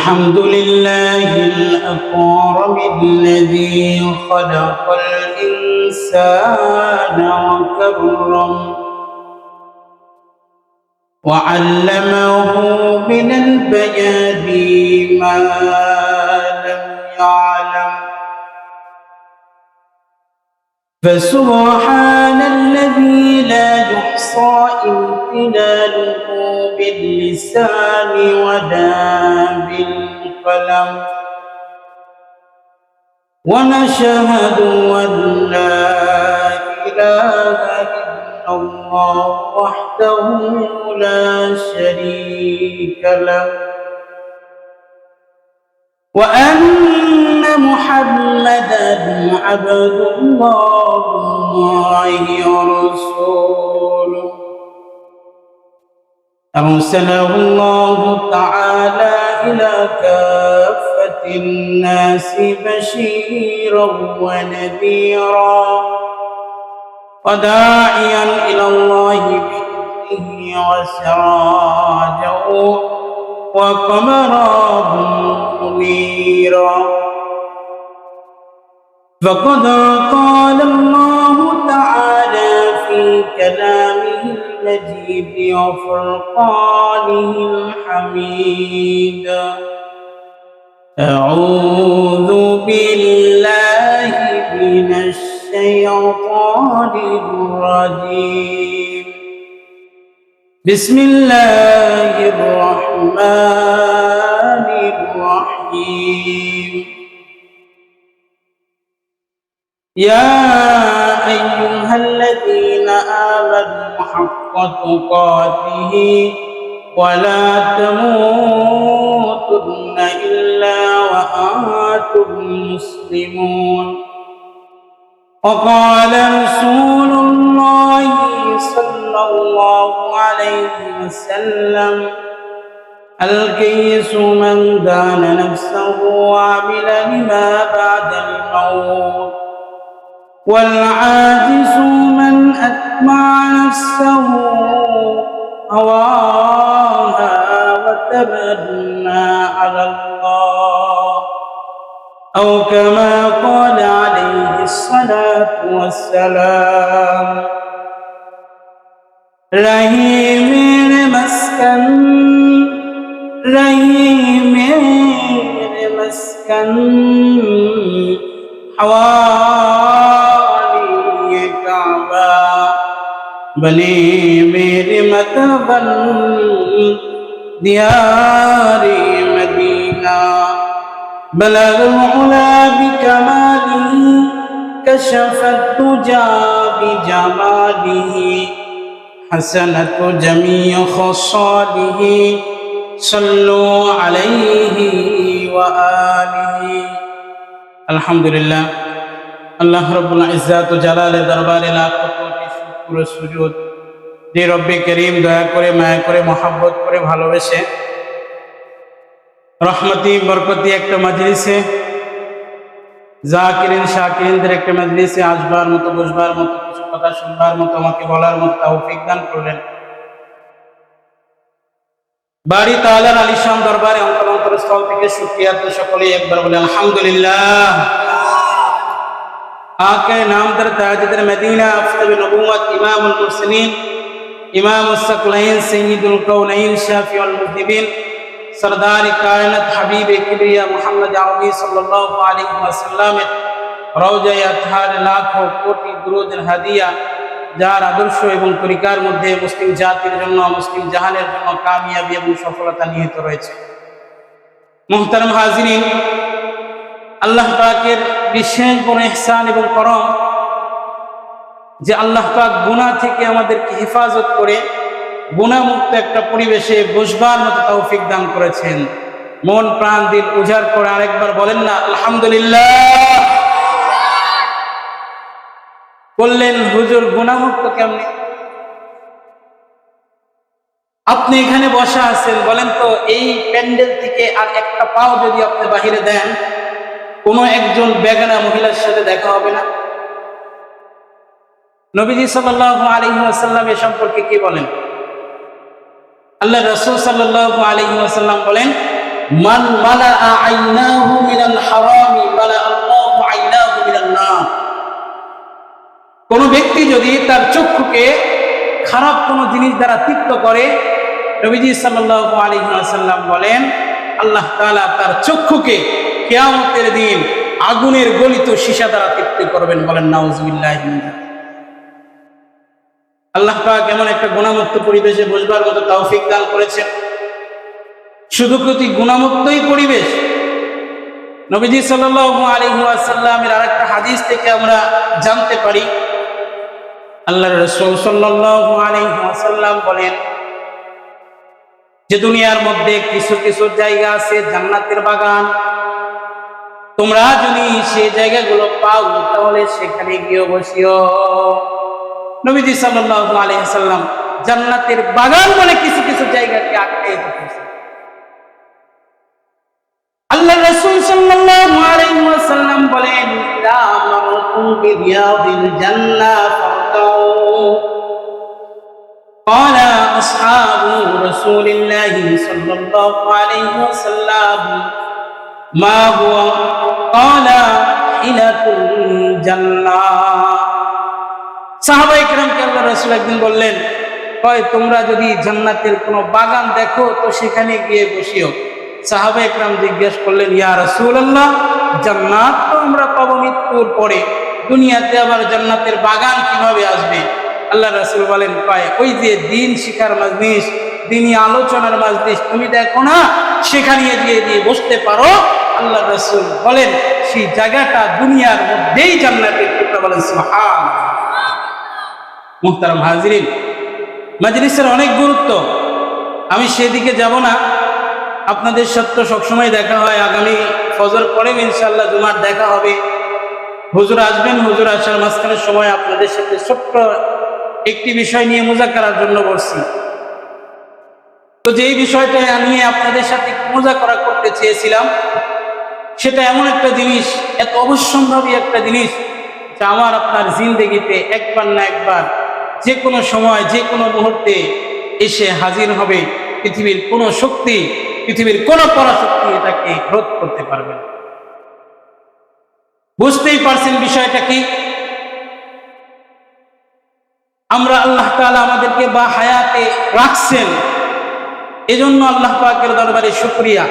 الحمد لله الأكرم الذي خلق الإنسان وكرم وعلمه من البيان ما لم يعلم فسبحان الذي لا يحصى امتنانه باللسان ولا بالقلم ونشهد أن لا إله إلا الله وحده لا شريك له وأن محمدًا عبد الله ورسوله أرسله الله تعالى إلى كافة الناس بشيرا ونذيرا وداعيا إلى الله بإذنه وسراجا وقمرا منيرا فقد قال الله تعالى في كلامه المجيد وفرقانه الحميد أعوذ بالله من الشيطان الرجيم بسم الله الرحمن الرحيم يا أيها الذين آمنوا حق تقاته ولا تموتن إلا وأنتم مسلمون وقال رسول الله صلى الله عليه وسلم الكيس من دان نفسه وعمل لما بعد الموت والعاجز من أتبع نفسه هواها وتمنى على الله أو كما قال عليه الصلاة والسلام رہی میرے مسکن حوالی کعبہ بنی میرے مطبن دیار مدینہ بلغ العلا بکماله كشف الدجى بجماله حسنة جميع خصاله صلوا عليه وآله الحمد لله আল্লাহ রব্বুল ইজ্জাত ও জালালের দরবারে লাখ কোটি শুকর ও সুজুদ যে রব্বে করিম দয়া করে মায়া করে মহব্বত করে ভালোবেসে রহমতি বরকতি একটা মজলিসে জাকিরিন শাকিরিনদের একটা মজলিসে আসবার মতো বসবার মতো কিছু কথা শুনবার মতো আমাকে বলার মতো তৌফিক দান করলেন বাড়ি তাআলার আলিশান দরবারে অন্তরস্থল থেকে শুকরিয়া তো সকলেই একবার বলে আলহামদুলিল্লাহ आके नामदार ताजदार मदीना अफ्ताब नबुवत इमामुल मुरसलीन इमामुस सकलैन सय्यिदुल कौनैन शाफिउल मुज़निबीन सरदार कायनात हबीब किबरिया मुहम्मद अरबी सल्लल्लाहु अलैहि वसल्लम রওজায়ে আতহার লাখো কোটি দুরূদের হাদিয়া যার আদর্শ এবং তরিকার মধ্যে মুসলিম জাতির জন্য মুসলিম জাহানের জন্য কামিয়াবি এবং সফলতা নিহিত রয়েছে মুহতারাম হাজিরিন আল্লাহ পাকের বিশেষ বড় ইহসান এবং করম যে আল্লাহ পাক গুনাহ থেকে আমাদেরকে হেফাজত করে গুনাহমুক্ত একটা পরিবেশে বসবার মতো তৌফিক দান করেছেন মন প্রাণ দিল উজাড় করে আরেকবার বলেন না আলহামদুলিল্লাহ বললেন হুজুর গুনাহমুক্ত কেমনে আপনি এখানে বসা আছেন বলেন তো এই প্যান্ডেল থেকে আর একটা পাও যদি আপনি বাহিরে দেন কোনো একজন বেগানা মহিলার সাথে দেখা হবে না নবীজি সাল্লাল্লাহু আলাইহি ওয়াসাল্লাম এ সম্পর্কে কি বলেন আল্লাহ রাসূল সাল্লাল্লাহু আলাইহি ওয়াসাল্লাম বলেন মান মালা আইনাহু মিনাল হারামি মালা আল্লাহু আইনাহু মিনান নার। কোন ব্যক্তি যদি তার চক্ষুকে খারাপ কোন জিনিস দ্বারা তৃপ্ত করে, নবীজি সাল্লাল্লাহু আলাইহি ওয়াসাল্লাম বলেন আল্লাহ তাআলা তার চক্ষুকে কিয়ামতের দিন আগুনের গলিত সীসা দ্বারা তৃপ্ত করবেন। বলেন নাউজুবিল্লাহ। আল্লাহ পাক এমন একটা গুণামুক্ত পরিবেশে বসবার মতো তৌফিক দান করেছেন, শুধু প্রতি গুণামুক্তই পরিবেশ। নবীজি সাল্লাল্লাহু আলাইহি ওয়াসাল্লামের আরেকটা হাদিস থেকে আমরা জানতে পারি, আল্লাহর রাসূল সাল্লাল্লাহু আলাইহি ওয়াসাল্লাম বলেন যে দুনিয়ার মধ্যে কিছু কিছু জায়গা আছে জান্নাতের বাগান, তোমরা যদি সেই জায়গাগুলো পাও তাহলে সেখানে গিয়ে বসিও। নবীজি সাল্লাল্লাহু আলাইহি ওয়াসাল্লাম জান্নাতের বাগান বলে কিছু কিছু জায়গাকে আটকে দিয়েছেন। আল্লাহ রাসূল সাল্লাল্লাহু আলাইহি ওয়াসাল্লাম বলেন ইযা মারতুম বিরিয়াদিল জান্নাহ ফারতাউ। قال أصحاب رسول الله صلى الله عليه وسلم ما هو؟ قال حلة الجنة। সাহাবায়ে কেরামকে আল্লাহ রাসূল একদিন বললেন, কয় তোমরা যদি জান্নাতের কোনো বাগান দেখো তো সেখানে গিয়ে বসিও। সাহাবায়ে কেরাম জিজ্ঞেস করলেন, ইয়া রাসূলুল্লাহ, জান্নাত তো আমরা পাবো মৃত্যুর পরে, দুনিয়াতে আবার জান্নাতের বাগান কিভাবে আসবে? আল্লাহ রাসূল বলেন, কয় ওই যে দিন শিখার মাজলিস, দিনই আলোচনার মাজলিস তুমি দেখো না, সেখানে গিয়ে বসতে পারো। আল্লাহ রাসূল বলেন সেই জায়গাটা দুনিয়ার মধ্যেই জান্নাতের টুকরা। বলেন সুবহানাল্লাহ। মুহতারাম হাজিরিন, মাজলিসের অনেক গুরুত্ব, আমি সেদিকে যাব না। আপনাদের সাথে তো সবসময় দেখা হয়, আগামী ফজর পরে ইনশাআল্লাহ জুমার দেখা হবে। হুজুর আসবেন, হুজুর আসার মাঝখানের সময় আপনাদের সাথে ছোট্ট একটি বিষয় নিয়ে মুযাকারার জন্য বসছি। তো যেই বিষয়টা নিয়ে আপনাদের সাথে মুযাকারা করতে চেয়েছিলাম, সেটা এমন একটা জিনিস, এত অবশ্যম্ভাবী একটা জিনিস, যা আমার আপনার জিন্দেগিতে একবার না একবার যে কোনো সময় যে কোনো মুহূর্তে এসে হাজির হবে। পৃথিবীর কোনো শক্তি, পৃথিবীর কোনো পরাশক্তি এটাকে রোধ করতে পারবে না। বুঝতেই পারছেন বিষয়টা কি? আমরা আল্লাহ তাআলা আমাদেরকে বা হায়াতে রাখছেন, এজন্য আল্লাহ পাকের দরবারে শুকরিয়া।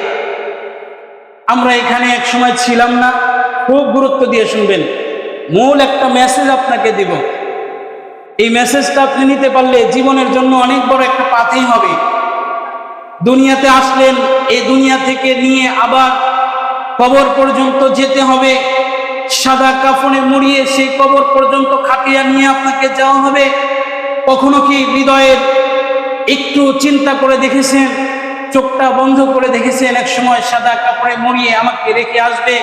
আমরা এখানে এক সময় ছিলাম না। খুব গুরুত্ব দিয়ে শুনবেন, মূল একটা মেসেজ আপনাকে দিব। এই মেসেজটা আপনি নিতে পারলে জীবনের জন্য অনেক বড় একটা পাথেয় হবে। দুনিয়াতে আসলেন, এই দুনিয়া থেকে নিয়ে আবার কবর পর্যন্ত যেতে হবে। সাদা কাফনে মুড়িয়ে সেই কবর পর্যন্ত খাটিয়া নিয়ে আপনাকে যাওয়া হবে। কখনো কি হৃদয়ের একটু চিন্তা করে দেখেছেন, চোখটা বন্ধ করে দেখেছেন এক সময় সাদা কাপড়ে মুড়িয়ে আমাকে রেখে আসবে?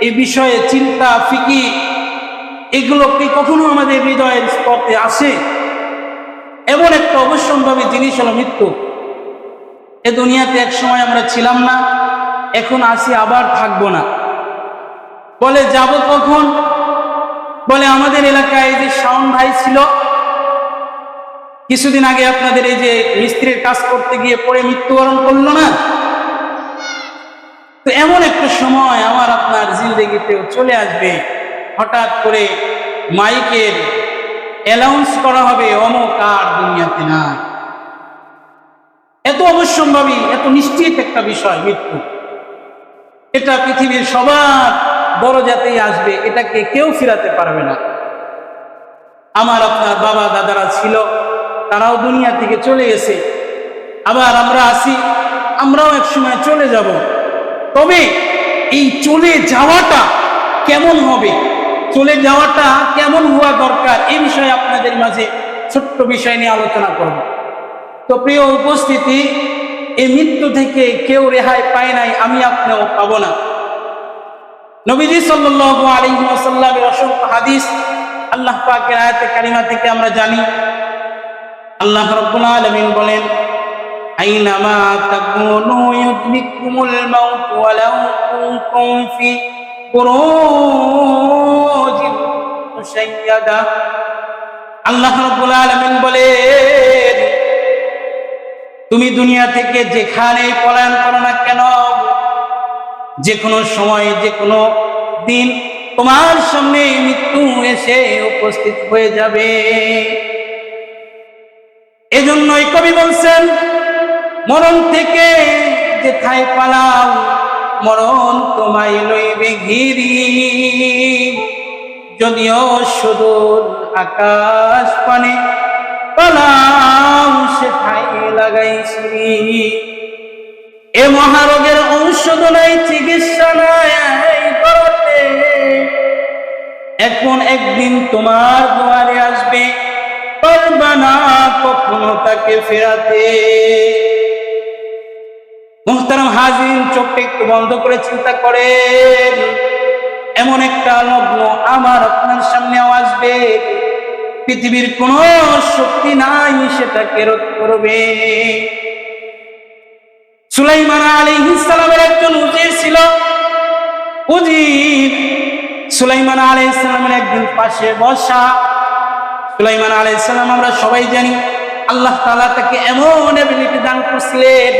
এই বিষয়ে চিন্তা ফিকির এগুলো কি কখনো আমাদের হৃদয়ের স্পর্শে আসে? এমন একটা অবশ্যম্ভাবী জিনিস হলো মৃত্যু। এ দুনিয়াতে এক সময় আমরা ছিলাম না, এখন আসি, আবার থাকবো না। বলে যাব কখন? বলে আমাদের এলাকায় এই যে শাওন ভাই ছিল, কিছুদিন আগে আপনাদের এই যে মিস্ত্রির কাজ করতে গিয়ে পড়ে মৃত্যুবরণ করলো না? তো এমন একটা সময় আমার আপনার জিন্দেগিতেও চলে আসবে। হঠাৎ করে মাইকের অ্যানাউন্স করা হবে, অমুক আর দুনিয়াতে নাই। এত অবশ্যম্ভাবী, এত নিশ্চিত একটা বিষয় মৃত্যু। এটা পৃথিবীর সবার দরজাতেই আসবে, এটাকে কেউ ফিরাতে পারবে না। আমার আপনার বাবা দাদারা ছিল, তারাও দুনিয়া থেকে চলে গেছে। আবার আমরা আসি, আমরাও এক সময় চলে যাব। তবে এই চলে যাওয়াটা কেমন হবে, চলে যাওয়াটা কেমন হওয়া দরকার, এই বিষয়ে আপনাদের মাঝে ছোট্ট বিষয় নিয়ে আলোচনা করব। তো প্রিয় উপস্থিতি, এই মৃত্যু থেকে কেউ রেহাই পায় নাই, আমি আপনিও পাবো না। নবীজি সাল্লাল্লাহু আলাইহি ওয়াসাল্লামের অসংখ্য হাদিস, আল্লাহ পাকের আয়াতে কারিমা থেকে আমরা জানি, আল্লাহ রাব্বুল আলামিন বলেন, আইনামা তাকুনু ইউদরিকুমুল মাউত ওয়ালাউ কুনতুম ফি বুরুজিন মুশাইয়াদা। আল্লাহ রাব্বুল আলামিন বলেন, তুমি দুনিয়া থেকে যেখানে পলায়ন করো না কেন, যে কোনো সময় যে কোনো দিন তোমার সামনে মৃত্যু এসে উপস্থিত হয়ে যাবে। এজন্যই কবি বলছেন, মরণ থেকে যেথায় পালাও মরণ তোমায় লইবে ঘিরি, যদিও সুদূর আকাশ পানে পালাও সেথায় লাগাই সিঁড়ি। এ মহারোগের ঔষধ নাই, চিকিৎসা নাই করতে, এখন একদিন তোমার দুয়ারে আসবে, পারবা না কখনো তাকে ফেরাতে। মুহতারাম হাজির, চোখটা একটু বন্ধ করে চিন্তা করেন, এমন একটা লগ্ন আমার আপনার সামনেও আসবে, পৃথিবীর কোন শক্তি নাই সেটাকে রোধ করবে। সুলাইমান আলাইহিস সালামের একজন উজির ছিল। উজির সুলাইমান আলাইহিস সালামের একদিন পাশে বসা। সুলাইমান আলাইহিস সালাম আমরা সবাই জানি আল্লাহ তাআলা তাকে এমন এবিলিটি দান করছিলেন,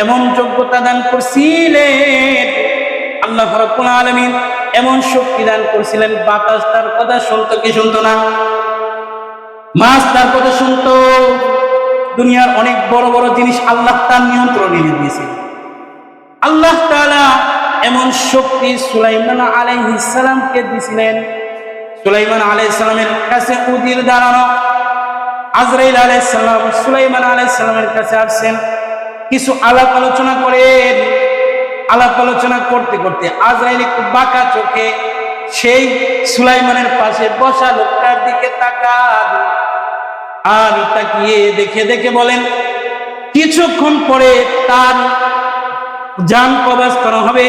এমন যোগ্যতা দান করছিলেন, আল্লাহ রাব্বুল আলামিন এমন শক্তি দান করছিলেন, বাতাস তার কথা শুনতো কি শুনতো না, মাছ তার কথা শুনতো, দুনিয়ার অনেক বড় বড় জিনিস আল্লাহ তার নিয়ন্ত্রণে এনে দিয়েছেন। আল্লাহ তাআলা এমন শক্তি সুলাইমান আলাইহিস সালামকে দিয়েছিলেন। সুলাইমান আলাইহিস সালামের কাছে উজির দাঁড়ানো। আজরাইল আলাইহিস সালাম সুলাইমান আলাইহিস সালামের কাছে আসছেন, কিছু আলাপ আলোচনা করেন। আলাপ আলোচনা করতে করতে আজরাইল একটু বাঁকা চোখে সেই সুলাইমানের পাশে বসা লোকটার দিকে তাকান, আর তাকিয়ে দেখে দেখে বলেন, কিছুক্ষণ পরে তার জান কবজ করা হবে,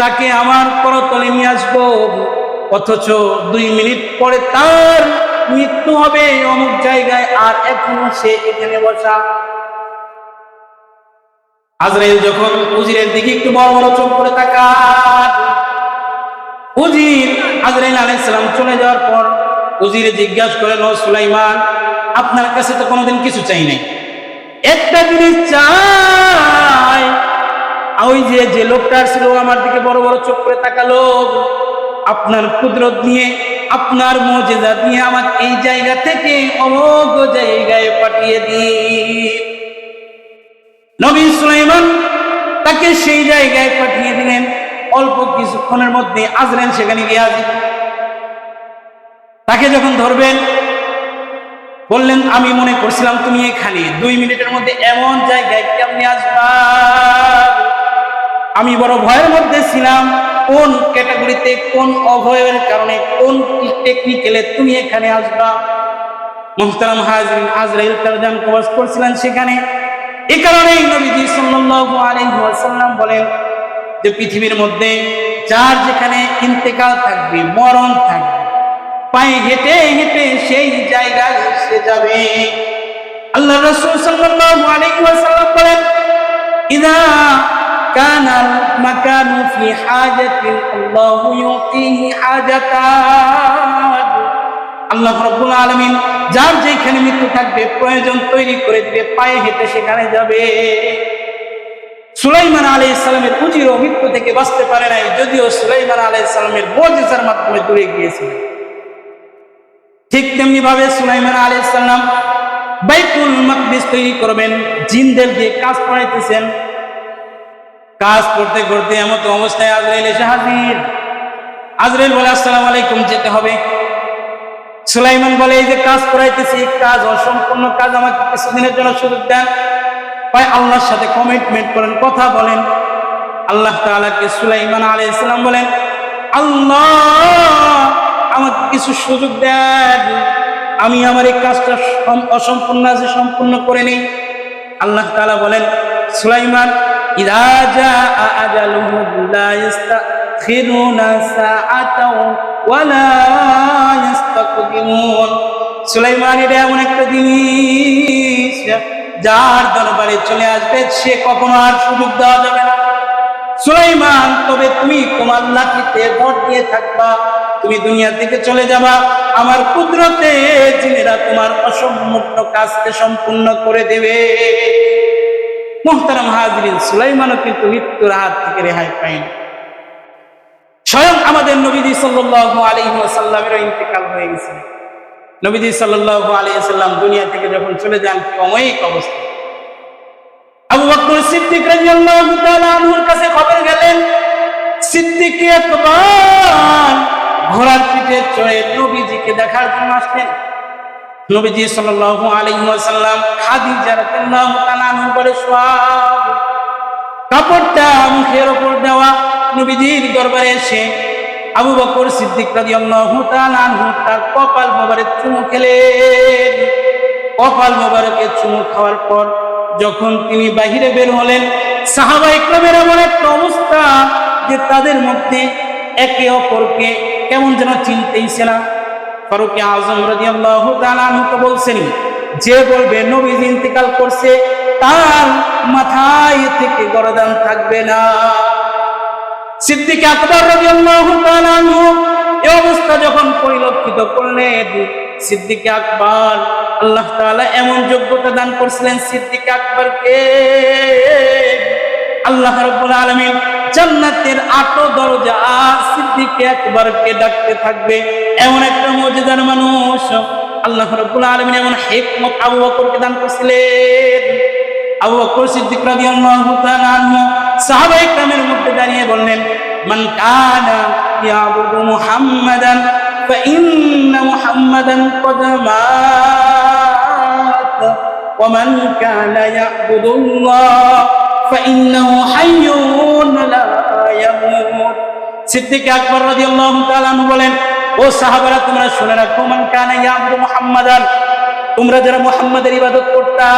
তাকে আমার করতলে নিয়ে আসবো, অথচ 2 মিনিট পরে তার মৃত্যু হবে অমুক জায়গায়, আর এখনো সে এখানে বসা। আজরাইল যখন উজিরের দিকে একটু বড় বড় চোখ করে তাকান, উজির আজরাইল আলাইহিস সালাম চলে যাওয়ার পর উজির জিজ্ঞাসা করেন, ও সুলাইমান, আপনার কাছে তো কোনোদিন কিছু চাই নাই, একটা জিনিস চাই। ওই যে লোকটা ছিল আমার দিকে বড় বড় চোখ করে তাকালো, আপনার কুদরত নিয়ে আপনার মুজিজা দিয়ে আমাকে এই জায়গা থেকে অমোঘ জায়গায় পাঠিয়ে দিন। নবী সুলাইমান তাকে সেই জায়গায় পাঠিয়ে দিলেন। অল্প কিছুক্ষণের মধ্যে আজরাইল সেখানে গিয়ে হাজির। তাকে যখন ধরবেন বললেন, আমি মনে করছিলাম তুমি এখানে, 2 মিনিটের মধ্যে এমন জায়গায় কেমনে আসবা? আমি বড় ভয়ের মধ্যে ছিলাম, কোন ক্যাটাগরিতে, কোন অভয়ের কারণে, কোন টেকনিক্যালে তুমি এখানে আসবা? মুহতারাম হাজিরিন, আজরাইল তার জান কবজ করছিলেন সেখানে। এই কারণেই নবীজি সাল্লাল্লাহু আলাইহি ওয়াসাল্লাম বলেন যে পৃথিবীর মধ্যে যার যেখানে ইন্তেকাল থাকবে, মরণ থাকবে, পায়ে হেঁটে হেঁটে সেই জায়গায় এসে যাবে। আল্লাহ রাসূল সাল্লাল্লাহু আলাইহি ওয়াসাল্লাম বলেন, ইযা কানাল মাকানু ফি হাজাতিন আল্লাহু ইউতিহি হাজাতান। আল্লাহ রাব্বুল আলামিন যার যেখানে মৃত্যু থাকবে প্রয়োজন তৈরি করে দিবে, পায়ে হেঁটে সেখানে যাবে। সুলাইমান আলাইহিস সালামের উজিরও মৃত্যু থেকে বাঁচতে পারে নাই, যদিও সুলাইমান আলাইহিস সালামের মুজিজার মাধ্যমে দূরে গিয়েছিলেন। ঠিক তেমনি ভাবে সুলাইমান আলাইহিস সালাম বাইতুল মাকদিস তৈরি করবেন, জিনদের দিয়ে কাজ করাইতেছেন। কাজ করতে করতে এমত অবস্থায় আজরাইল এসে হাজির। আজরাইল বলে, আসসালামু আলাইকুম, যেতে হবে। সুলাইমান বলে, এই যে কাজ করাইতেছি, কাজ অসম্পূর্ণ কাজ, আমাকে কিছুদিনের জন্য সুযোগ দেন। ভাই আল্লাহর সাথে কমিটমেন্ট করেন, কথা বলেন। আল্লাহ তাআলাকে সুলাইমান আলাইহিস সালাম বলেন, আল্লাহ আমাকে কিছু সুযোগ দেন, আমি আমার এই কাজটা অসম্পূর্ণ আছে, সম্পূর্ণ করে নেই। আল্লাহ তাআলা বলেন, সুলাইমান, ইযা জাআ আজালুহুম লা ইস্তাখিরুনা সাআতাও ওয়া লা ইস্তাকদিমুন। সুলাইমান, এটা এমন একটা জিনিস যার দরবারে চলে আসবে সে কখনো আর সুযোগ দেওয়া যাবে না। সুলাইমান, তবে তুমি তোমার লাঠিতে ভর দিয়ে থাকবা, তুমি দুনিয়া থেকে চলে যাবা, আমার কুদরতে জিনেরা তোমার অসম্পূর্ণ কাজকে সম্পূর্ণ করে দেবে। মুহতারাম হাজিরিন, সুলাইমানও কিন্তু মৃত্যুর হাত থেকে রেহাই পায়নি। স্বয়ং আমাদের নবীজি সাল্লাল্লাহু আলাইহি ওয়াসাল্লামের ইন্তেকাল হয়ে গেছে। নবীজি সাল্লাল্লাহু আলাইহি ওয়াসাল্লাম দুনিয়া থেকে যখন চলে যান, অময়িক অবস্থা, আবু বকর সিদ্দিক রাদিয়াল্লাহু তাআলা আনহুর কাছে খবর গেলেন। সিদ্দিক আকবার ঘোড়ার পিঠে চড়ে নবীজিকে দেখার জন্য আসলেন। নবীজি সাল্লাল্লাহু আলাইহি ওয়াসাল্লাম খাদিজা রাদিয়াল্লাহু তাআলা আনহার ঘরে শোয়া, কাপড়টা মুখের উপর দেওয়া। নবীজির দরবারে এসে আবু বকর সিদ্দিক রাদিয়াল্লাহু তাআলা আনহু তার কপাল মোবারক চুমু খেলেন। কপাল মোবারকে চুমু খাওয়ার পর যখন তিনি বাহিরে বের হলেন, সাহাবায়ে কেরামের এমন একটা অবস্থা যে তাদের মধ্যে একে অপরকে কেমন যেন চিনতেইছে না। ফারুক আযম রাদিয়াল্লাহু তাআলা আনহু বলছেন, যে বলবে নবীজি ইন্তেকাল করছে তার মাথায় থেকে গর্দান থাকবে না। সিদ্দিক আকবর রাদিয়াল্লাহু তাআলা আনহু এই অবস্থা যখন পরিলক্ষিত করলেন, সিদ্দিক আকবর, আল্লাহ তাআলা এমন যোগ্যতা দান করছিলেন সিদ্দিক আকবরকে, আল্লাহ রাব্বুল আলামিন জান্নাতের 8 দরজা সিদ্দিক আকবরকে ডাকতে থাকবে। এমন একটা মুজিজার মানুষ আল্লাহ রাব্বুল আলামিন এমন হিকমত আবু বকরকে দান করছিলেন। আবু বকর সিদ্দিক রাদিয়াল্লাহু তাআলা আনহু সাহাবায়ে কেরামের মধ্যে দাঁড়িয়ে বললেন, মান কানা ইয়াবুদু মুহাম্মাদান ফাইন্না মুহাম্মাদান ক্বাদ মাত ওয়া মান কানা ইয়াবুদুল্লাহ ফাইন্নাহু হাইয়ুন লা ইয়ামুত। সিদ্দিক আকবর রাদিয়াল্লাহু তাআলা আনহু বলেন, ও সাহাবারা তোমরা শুনে রাখো, মান কানা ইয়াবুদু মুহাম্মাদান, তোমরা যারা মুহাম্মাদের ইবাদত করতা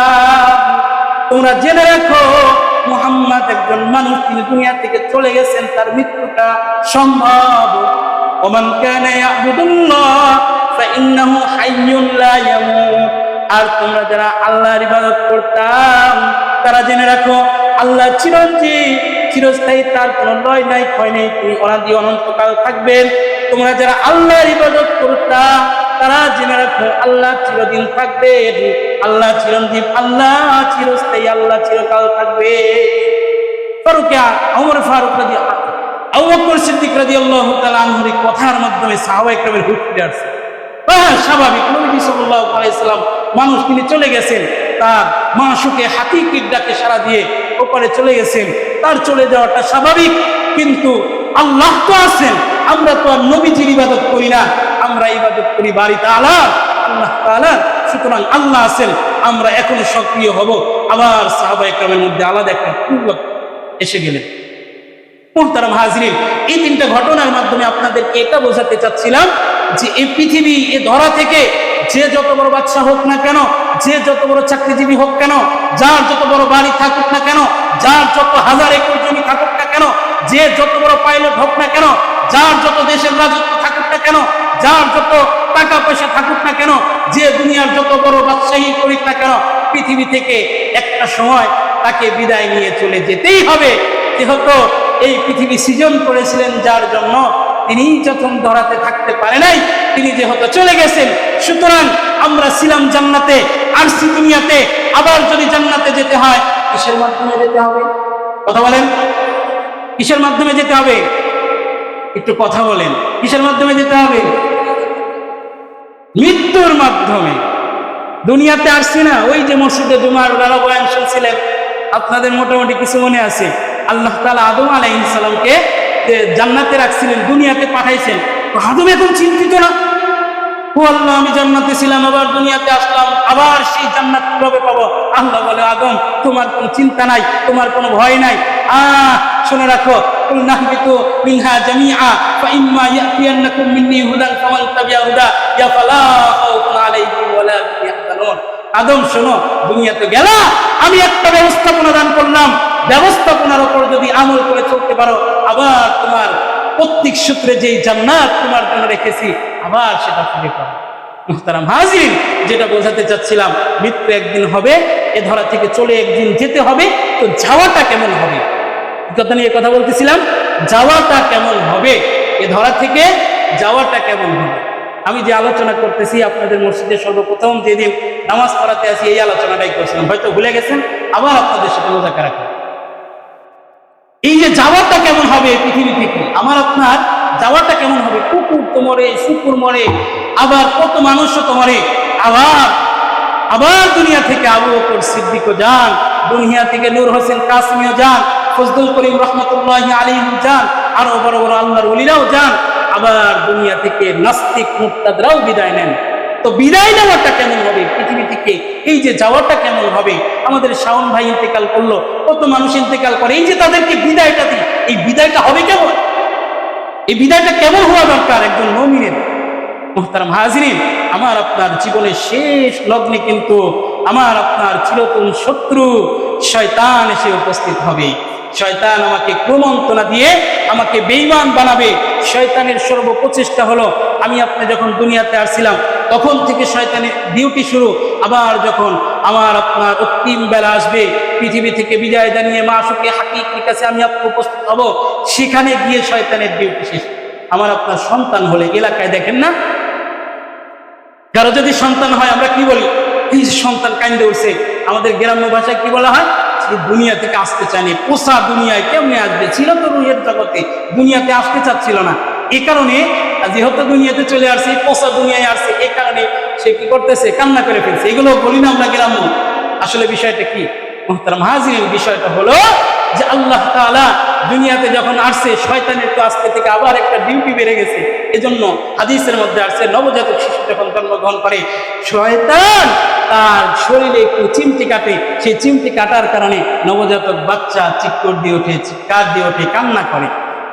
তোমরা জেনে রাখো মুহাম্মদ একজন মানুষ, তিনি দুনিয়া থেকে চলে গেছেন, তার মৃত্যুটা সম্ভব। ওমান কানা ইয়াবুদুল্লাহ ফাইন্নাহু হাইয়ুন লা ইয়ামুত, আর তোমরা যারা আল্লাহর ইবাদত করতাম তারা জেনে রাখো আল্লাহ চিরঞ্জীব, চিরস্থায়ী, তার কোনো লয় নাই ক্ষয় নেই, তিনি অনাদি অনন্তকাল থাকবেন। তোমরা যারা আল্লাহর ইবাদত করতাম তারা জেনে রাখো আল্লাহ চিরদিন থাকবেন, আল্লাহ চিরঞ্জীব, আল্লাহ চিরস্থায়ী, আল্লাহ চিরকাল থাকবে। ওমর ফারুক আবু বকর সিদ্দিক রাদিয়াল্লাহু তাআলা আনহুর কথার মাধ্যমে সাহাবায়ে কেরামের হুট ফিরে আসছে। স্বাভাবিক, নবী সাল্লাল্লাহু আলাইহি সাল্লাম মানুষ, তিনি চলে গেছেন, তার মাশুকে হাতিকির ডাকে সাড়া দিয়ে ওপারে চলে গেছেন, তার চলে যাওয়াটা স্বাভাবিক। কিন্তু আল্লাহ তো আছেন, আমরা তো আর নবীজির ইবাদত করি না, আমরা ইবাদত করি বাড়ি তাআলা, আল্লাহ তাআলা। সুতরাং আল্লাহ আছেন, আমরা এখন সক্রিয় হব। আবার সাহাবায়ে কেরামের মধ্যে আলাদা একটা পূর্বক এসে গেলেন। মুহতারাম হাজরিন, এই 3টা ঘটনার মাধ্যমে আপনাদেরকে এটা বোঝাতে চাচ্ছিলাম যে এই পৃথিবী, এ ধরা থেকে যে যত বড় বাদশা হোক না কেন, যে যত বড় চাকরিজীবী হোক কেন, যার যত বড় বাড়ি থাকুক না কেন, যার যত হাজার একর জমি থাকুক না কেন, যে যত বড় পাইলট হোক না কেন, যার যত দেশের রাজত্ব থাকুক না কেন, যার যত টাকা পয়সা থাকুক না কেন, যে দুনিয়ার যত বড় বাদশাহী করিক না কেন, পৃথিবী থেকে একটা সময় তাকে বিদায় নিয়ে চলে যেতেই হবে। যেহেতু এই পৃথিবী সৃজন করেছিলেন যার জন্য, তিনি যখন ধরাতে থাকতে পারে নাই, তিনি যেহেতু চলে গেছেন, সুতরাং আমরা ছিলাম জান্নাতে, আসছি দুনিয়াতে, আবার যদি জান্নাতে যেতে হয় কিসের মাধ্যমে যেতে হবে? কথা বলেন, কিসের মাধ্যমে যেতে হবে? একটু কথা বলেন, কিসের মাধ্যমে যেতে হবে? মৃত্যুর মাধ্যমে। দুনিয়াতে আসছি না, ওই যে মসজিদে জুমার বেলা বয়ান শুনছিলেন, আপনাদের মোটামুটি কিছু মনে আছে, আল্লাহ তাআলা আদম আলাইহিস সালামকে জান্নাতে রাখছিলেন, দুনিয়াতে পাঠাইছেন। আদম এখন চিন্তিত না, ও আল্লাহ আমি জান্নাতে ছিলাম, আবার দুনিয়াতে আসলাম, আবার সেই জান্নাত কিভাবে পাবো? আল্লাহ বলে, আদম তোমার কোনো চিন্তা নাই, তোমার কোনো ভয় নাই, শুনে রাখো, কুল নাহবিতু মিনহা জামিআ ফা ইম্মা ইয়াতিয়ান্নাকুম মিন্নি হুদান ফামান তাবিআ হুদায়া ফালা খাউফুন আলাইহিম ওয়ালা হুম ইয়াহজানুন। আদম শোনো, দুনিয়াতে গেলা, আমি একটা ব্যবস্থাপনা দান করলাম, ব্যবস্থাপনার উপর যদি আমল করে চলতে পারো, আবার তোমার প্রত্যেক সূত্রে যেই জান্নাত তোমার জন্য রেখেছি আবার সেটা ফিরে পাবো। মুহতারাম হাজির, যেটা বোঝাতে চাচ্ছিলাম, মৃত্যু একদিন হবে, এ ধরা থেকে চলে একদিন যেতে হবে, তো যাওয়াটা কেমন হবে? কথা নিয়ে কথা বলতেছিলাম, যাওয়াটা কেমন হবে, এ ধরা থেকে যাওয়াটা কেমন হবে। আমি যে আলোচনা করতেছি আপনাদের মসজিদে সর্বপ্রথম যেদিন নামাজ পড়াতে আসি এই আলোচনাটাই করছিলাম, হয়তো ভুলে গেছেন, আবার আপনাদের সাথে মোজাকারা করি। এই যে যাওয়াটা কেমন হবে পৃথিবী থেকে, আমার আপনার যাওয়াটা কেমন হবে? কুকুর তো মরে, শুকুর মরে, আবার কত মানুষও তো মরে। আবার দুনিয়া থেকে আবু বকর সিদ্দিকও যান, দুনিয়া থেকে নূর হোসেন কাসিমিও যান, ফজলুল করিম রহমতুল্লাহি আলাইহি যান, আরো বড় বড় আল্লাহর ওলিরাও যান। আবার দুনিয়া থেকে নাস্তিক মুরতাদরাও বিদায় নেন। তো বিদায় নেওয়াটা কেমন হবে পৃথিবী থেকে? এই যে যাওয়াটা কেমন হবে? আমাদের শাওন ভাই ইন্তেকাল করলো, কত মানুষ ইন্তেকাল করে, এই যে তাদেরকে বিদায়টা দিই, এই বিদায়টা হবে কেমন? এই বিদায়টা কেমন হওয়া দরকার একজন মুমিনের? মুহতারাম হাজিরিন, আমার আপনার জীবনের শেষ লগ্নে কিন্তু আমার আপনার চিরতন শত্রু শয়তান এসে উপস্থিত হবে। শয়তান আমাকে ক্রমন্তনা দিয়ে আমাকে বেঈমান বানাবে। শয়তানের সর্বপ্রচেষ্টা হলো, আমি আপনি যখন দুনিয়াতে আসছিলাম তখন থেকে শয়তানের ডিউটি শুরু। আবার যখন আমার আপনার অন্তিম বেলা আসবে, পৃথিবী থেকে বিদায় জানিয়ে মাশুকে হাকিকির কাছে আমি আপনি উপস্থিত হব, সেখানে গিয়ে শয়তানের ডিউটি শেষ। আমার আপনার সন্তান হলে এলাকায় দেখেন না, কারো যদি সন্তান হয় আমরা কি বলি? এই যে সন্তান কান্দে উঠছে, আমাদের গ্রাম্য ভাষায় কি বলা হয়? দুনিয়া থেকে আসতে চায়নি, পোষা দুনিয়ায় কেমনে আসবে? ছিল তো রুহের জগতে, দুনিয়াতে আসতে চাচ্ছিল না। এই কারণে যেহেতু দুনিয়াতে চলে আসছে, পোষা দুনিয়ায় আসছে, এই কারণে সে কি করতেছে? কান্না করে ফেলছে। এগুলো বলি না আমরা গ্রাম্য। আসলে বিষয়টা কি মুহতারাম হাজিরিন? বিষয়টা হলো যে আল্লাহ তাআলা দুনিয়াতে যখন আসছে, শয়তানের তো আজকে থেকে আবার একটা ডিউটি বেড়ে গেছে। এজন্য হাদিসের মধ্যে আসছে, নবজাতক শিশু যখন জন্মগ্রহণ করে, শয়তান তার শরীরে একটু চিমটি কাটে। সেই চিমটি কাটার কারণে নবজাতক বাচ্চা চিৎকার দিয়ে ওঠে, চিৎকার দিয়ে ওঠে, কান্না করে।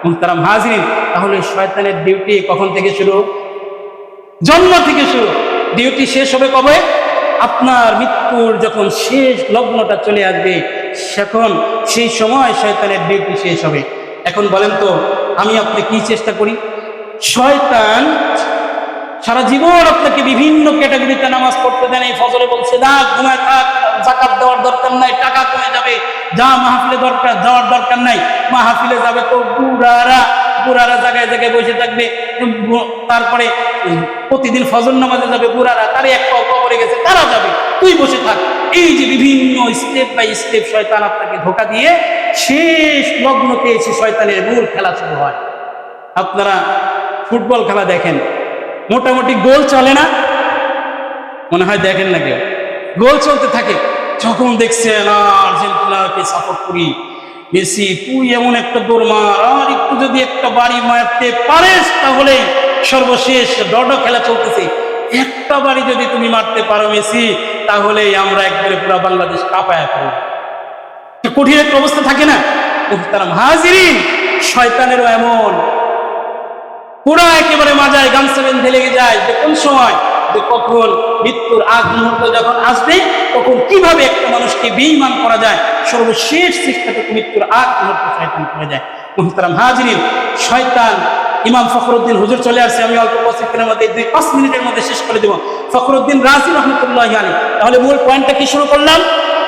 মুহতারাম হাজিরিন, তাহলে শয়তানের ডিউটি কখন থেকে শুরু? জন্ম থেকে শুরু। ডিউটি শেষ হবে কবে? আপনার মৃত্যুর যখন শেষ লগ্নটা চলে আসবে, সেখন সেই সময় শয়তানের ডিউটি শেষ হবে। এখন বলেন তো, আমি আপনি কি চেষ্টা করি? শয়তান সারা জীবন আপনাকে বিভিন্ন ক্যাটাগরিতে নামাজ পড়তে দেন। এই ফজরে বলছে না, ঘুমায় থাক, যাকাত দেওয়ার দরকার নাই, টাকা কমে যাবে, যা মাহফিলে দরকার যাওয়ার দরকার নাই, মাহফিলে যাবে তো বুড়ারা জায়গায় জায়গায় বসে থাকবে। তারপরে প্রতিদিন ফজর নামাজে যাবে বুড়ারা, তার এক পাও কবরে গেছে, তারা যাবে, তুই বসে থাক। এই যে বিভিন্ন স্টেপ বাই স্টেপ শয়তান আপনাকে ধোঁকা দিয়ে শেষ লগ্নতে এসে শয়তানের মূল খেলা শুরু হয়। আপনারা ফুটবল খেলা দেখেন, মোটামুটি গোল চলে না? মনে হয় দেখেন না কেউ? গোল চলতে থাকে। যখন দেখছেন আর্জেন্টিনাকে সাপোর্ট করি, মেসি তুই এমন একটা দৌড় মার, আর একটু যদি একটা বাড়ি মারতে পারিস তাহলে সর্বশেষ ডড খেলা চলতেছে, একটা বাড়ি যদি তুমি মারতে পারো মেসি, তাহলে আমরা একবারে পুরো বাংলাদেশ কাঁপায়া করব। কঠিন একটা অবস্থা থাকে না মুহতারাম হাজিরিন? শয়তানেরও এমন পুরা একেবারে মাজায় গামছা বেঁধে লেগে যায় যে কোন সময়, যে কখন মৃত্যুর আগ মুহূর্ত যখন আসবে, তখন কিভাবে একটা মানুষকে বেঈমান করা যায়, সর্বশেষ চেষ্টাটুকু মৃত্যুর আগ মুহূর্ত শয়তান করে যায়। মুহতারাম হাজিরিন, শয়তান ইমাম ফখরুদ্দিন হুজুর চলে আসছে, আমি অল্প কিছুক্ষণের মধ্যে 2-5 মিনিটের মধ্যে শেষ করে দেব। ফখরুদ্দিন রাজি রহমতুল্লাহি আলাইহি। তাহলে মূল পয়েন্টটা কি শুরু করলাম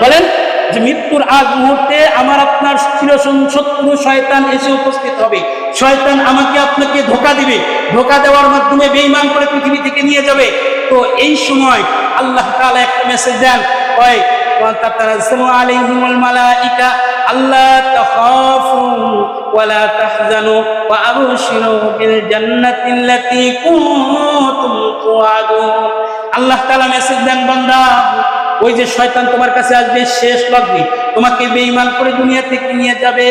বলেন? যে মৃত্যুর আগ মুহূর্তে আমার আপনার চিরশত্রু শয়তান এসে উপস্থিত হবে। শয়তান আমাকে আপনাকে ধোঁকা দিবে, ধোঁকা দেওয়ার মাধ্যমে বেঈমান করে পৃথিবী থেকে নিয়ে যাবে। তো এই সময় আল্লাহ তাআলা একটা মেসেজ দেন, ওই তাতানাজ্জালু আলাইহিমুল মালাইকা আল্লা তাখাফু ওয়া লা তাহজানু ওয়া আবশিরু বিল জান্নাতিল্লাতী কুনতুম তুআদুন। আল্লাহ তাআলা মেসেজ দেন, বান্দা ওই যে শয়তান তোমার কাছে আসবে শেষ লগ্নে, তোমাকে বেঈমান করে দুনিয়া থেকে নিয়ে যাবে।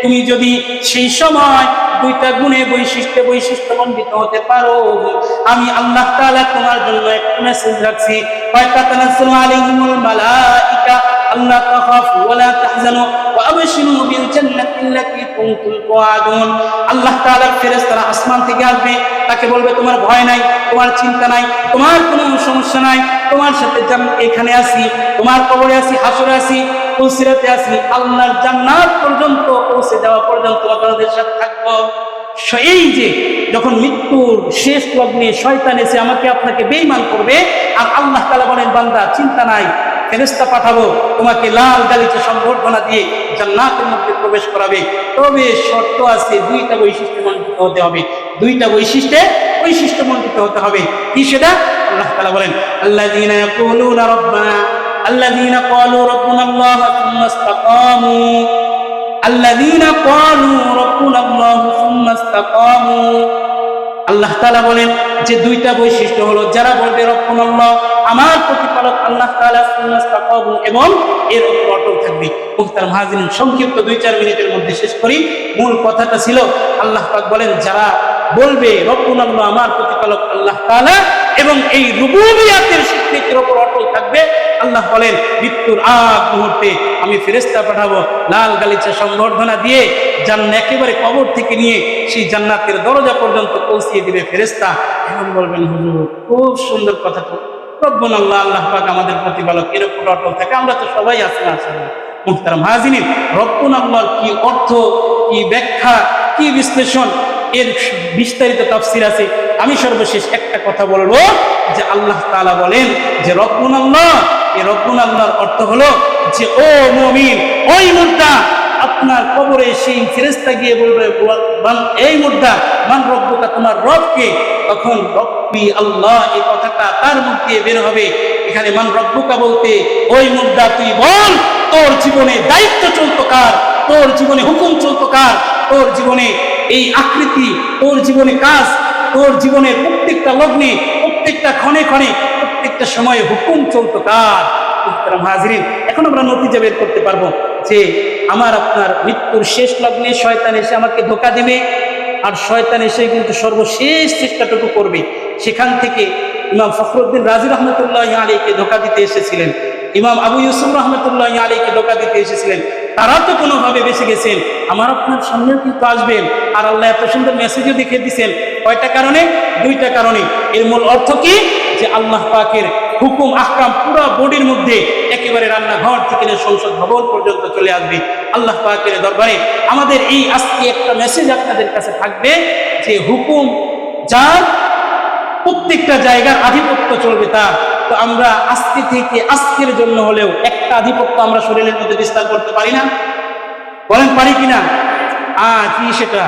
তুমি যদি সেই সময় 2টা গুণে বৈশিষ্ট্যমণ্ডিত হতে পারো, আমি আল্লাহ তাআলা তোমার জন্য একটা মেসেজ রাখছি। তাতানাজ্জালু আলাইহিমুল মালাইকা আল্লা তাখাফু ওয়া লা তাহজানু ওয়া আবশিরু বিল জান্নাতিল্লাতী কুনতুম তুআদুন। আল্লাহ তাআলার ফেরেশতারা আসমান থেকে আসবে, তাকে বলবে তোমার ভয় নাই, তোমার চিন্তা নাই, তোমার কোনো সমস্যা নাই, তোমার সাথে এখানে আসি, তোমার কবরে আসি, হাসরে আসি, পুলসিরাতে আসি, আল্লাহর জান্নাত পর্যন্ত পৌঁছে যাওয়া পর্যন্ত আপনাদের সাথে থাকবো। এই যে যখন মৃত্যুর শেষ লগ্নে শয়তান এসে আমাকে আপনাকে বেঈমান করবে, আর আল্লাহ তাআলা বলেন বান্দা চিন্তা নাই, ফেরেশতা পাঠাবো, তোমাকে লাল গালিচা সম্বর্ধনা দিয়ে জান্নাতের মধ্যে প্রবেশ করাবে। তবে শর্ত আছে, 2টা বৈশিষ্ট্যমণ্ডিত হতে হবে, 2টা বৈশিষ্ট্যমণ্ডিত হতে হবে। কি সেটা? আল্লাহ তাআলা বলেন আল্লাযীনা ইয়াকুলুনা রাব্বানা আল্লাযীনা ক্বালু রাব্বুনা আল্লাহ সুম্মা ইসতাকামু আল্লাযীনা ক্বালু রাব্বুনা আল্লাহ সুম্মা ইসতাকামু আল্লাহ তাআলা বলেন যে দুইটা বৈশিষ্ট্য হলো, যারা বলবে রব্বুনাল্লাহ আমার প্রতিপালক আল্লাহ তাআলা সুন্নাস্তাকাবু এবং এর উপর অটল থাকবে। মুহতারাম হাজিরিন, সংক্ষিপ্ত 2-4 মিনিটের মধ্যে শেষ করি। মূল কথাটা ছিল আল্লাহ পাক বলেন যারা বলবে রব্বুনাল্লাহ আমার প্রতিপালক আল্লাহ তাআলা এবং এই রুবুবিয়াতের স্বীকৃতির উপর অটল থাকবে, আল্লাহ বলেন মৃত্যুর আগ মুহূর্তে আমি ফেরেশতা পাঠাবো লাল গালিচা সংবর্ধনা দিয়ে একেবারে কবর থেকে নিয়ে সেই জান্নাতের দরজা পর্যন্ত পৌঁছিয়ে দিবে ফেরেশতা। এখন বলবেন হুজুর খুব সুন্দর কথা, তো রব্বুনাল্লাহ আল্লাহ পাক আমাদের প্রতিপালক এর উপর অটল থাকে, আমরা তো সবাই আছি না আসলে। মুহতারাম হাজিরিন, রব্বুনাল্লাহর কি অর্থ, কি ব্যাখ্যা, কি বিশ্লেষণ, এর বিস্তারিত তাফসীর আছে। আমি সর্বশেষ একটা কথা বলবো যে আল্লাহ তাআলা বলেন যে রব্বুনাল্লাহ, এই রব্বুনাল্লাহর অর্থ হলো যে ও মুমিন, ওই মুর্দা আপনার কবরে সেই ফেরেশতা গিয়ে বলবে এই মুর্দা মান রব্বুকা, তোমার রবকে? তখন রব্বি আল্লাহ এই কথাটা তার মুখ দিয়ে বের হবে। এখানে মান রব্বুকা বলতে ওই মুর্দা তুই বল তোর জীবনে দায়িত্ব চলতো কার, তোর জীবনে হুকুম চলতো কার, তোর জীবনে এই আকৃতি, তোর জীবনে কাজ, তোর জীবনের প্রত্যেকটা লগ্নে, প্রত্যেকটা ক্ষণে ক্ষণে, প্রত্যেকটা সময়ে হুকুম চলতো কার? মুহতারাম হাজিরিন, এখন আমরা নতিজা বের করতে পারবো যে আমার আপনার মৃত্যুর শেষ লগ্নে শয়তান এসে আমাকে ধোঁকা দিবে, আর শয়তান এসে কিন্তু সর্বশেষ চেষ্টাটুকু করবে। সেখান থেকে ইমাম ফখরুদ্দিন রাজি রহমতুল্লাহ আলাইহিকে ধোঁকা দিতে এসেছিলেন, ইমাম আবু ইউসুফ রহমতুল্লাহ আলাইহিকে ধোঁকা দিতে এসেছিলেন, তারা তো কোনোভাবে বেঁচে গেছেন, আমার আপনার সামনেও কিন্তু আসবেন। আর আল্লাহ এত সুন্দর মেসেজও দেখে দিচ্ছেন। কয়টা কারণে? 2টা কারণে। এর মূল অর্থ কি? যে আল্লাহ পাকের হুকুম আহকাম পুরো বডির মধ্যে একেবারে রান্নাঘর থেকে সংসদ ভবন পর্যন্ত চলে আসবে। আল্লাহ পাকের দরবারে আমাদের এই আজকে একটা মেসেজ আপনাদের কাছে থাকবে যে হুকুম যার, প্রত্যেকটা জায়গার আধিপত্য চলবে তার। তো আমরা আজকে থেকে আজকের জন্য হলেও একটা আধিপত্য আমরা শরীরের মধ্যে বিস্তার করতে পারি না? বলেন পারি কিনা? কি সেটা?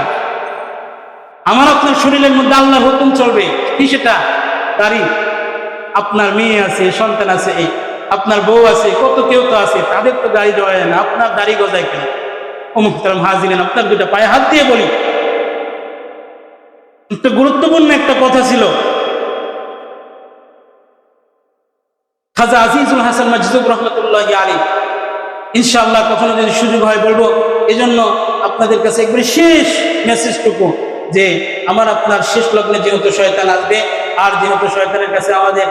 আমার আপনার শরীরের মধ্যে আল্লাহর হুকুম চলবে, কি সেটা? দাড়ি। আপনার মেয়ে আছে, সন্তান আছে, আপনার বউ আছে, কত কেউ তো আছে, তাদের তো দাড়ি দেওয়া যায় না, আপনার দাড়ি গজায় কেন? ও মুহতারাম হাজিরিন, আপনার 2টা পায়ে হাত দিয়ে বলি, একটা গুরুত্বপূর্ণ একটা কথা ছিল। খাজা আজিজুল হাসান মাজদুব রহমতুল্লাহি আলাইহি, ইনশাআল্লাহ কখনো যদি সুযোগ হয় বলবো। এজন্য আপনাদের কাছে একবারে শেষ মেসেজটুকু যে আমার আপনার শেষ লগ্নে যেহেতু শয়তান আসবে, আর যেহেতু শয়তানের কাছে আমাদের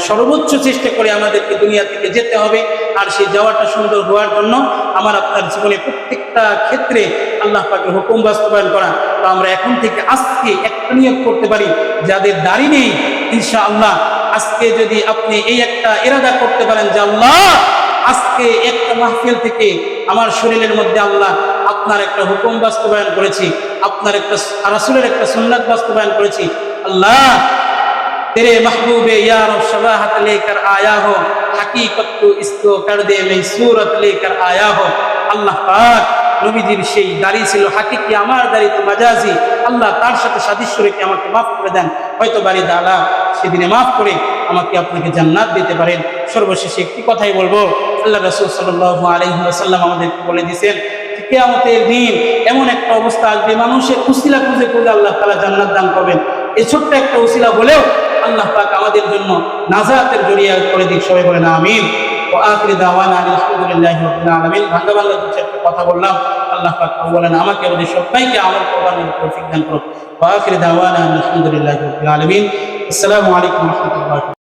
সর্বোচ্চ চেষ্টা করে আমাদেরকে দুনিয়া থেকে যেতে হবে, আর সেই যাওয়াটা সুন্দর হওয়ার জন্য আমার আপনার জীবনে প্রত্যেকটা ক্ষেত্রে আল্লাহ পাকের হুকুম বাস্তবায়ন করা। তো আমরা এখন থেকে আজকে একটা নিয়ত করতে পারি, যাদের দাড়ি নেই ইনশাআল্লাহ আজকে যদি আপনি এই একটা ইরাদা করতে পারেন যে আল্লাহ আজকে একটা মাহফিল থেকে আমার শরীরের মধ্যে আল্লাহ আপনার একটা হুকুম বাস্তবায়ন করেছি, আপনার একটা রাসূলের একটা সুন্নাত বাস্তবায়ন করেছি। আল্লাহ तेरे महबूबे यार शबाहत लेकर आया हो, हकीकत को इसको कर दे मैं सूरत लेकर आया हो। আল্লাহ পাক নবীজির সেই দাড়ি ছিল হাকিকি, আমার দাড়ি তো মাজাজি, আল্লাহ তার সাথে সাদৃশ্য রেখে আমাকে মাফ করে দেন। হয়তো বাড়ি দাদা সেদিনে মাফ করে আমাকে আপনাকে জান্নাত দিতে পারেন। সর্বশেষে একটি কথাই বলবো, আল্লাহ রাসূল সাল্লাল্লাহু আলাইহি ওয়াসাল্লাম আমাদেরকে বলে দিয়েছেন কিয়ামতের দিন এমন একটা অবস্থা আসবে, মানুষের উসিলা খুঁজে খুঁজে আল্লাহ তাআলা জান্নাত দান করবেন। এই ছোট্ট একটা উসিলা বলেও আল্লাহ পাক আমাদের জন্য নাজাতের জরিয়া করে দিক। সবাই বলেন আমিন। ও আখিরি দাওয়ানা আলহামদুলিল্লাহি রাব্বিল আলামিন। ভাঙা ভাঙা দু চারটা কথা বললাম, আল্লাহ পাক বলেন আমাকে আমাদের সবাইকে আমল করবার তৌফিক দান করুন। ও আখিরি দাওয়ানা আলহামদুলিল্লাহি রাব্বিল আলামিন। আসসালামু আলাইকুম ওয়া রাহমাতুল্লাহ।